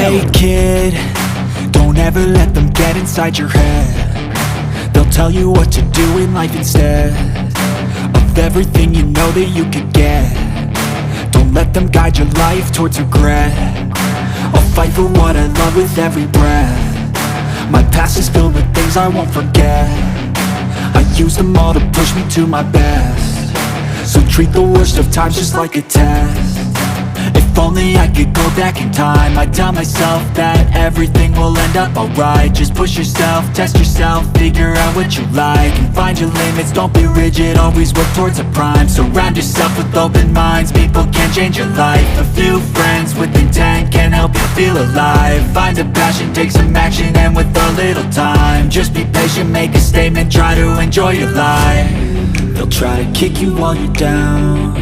Hey kid, don't ever let them get inside your head. They'll tell you what to do in life instead of everything you know that you could get. Don't let them guide your life towards regret. I'll fight for what I love with every breath. My past is filled with things I won't forget. I use them all to push me to my best. So treat the worst of times just like a test. If only I could go back in time, I'd tell myself that everything will end up alright. Just push yourself, test yourself, figure out what you like, and find your limits, don't be rigid, always work towards a prime. Surround yourself with open minds, people can change your life. A few friends with intent can help you feel alive. Find a passion, take some action, and with a little time, just be patient, make a statement, try to enjoy your life. They'll try to kick you while you're down,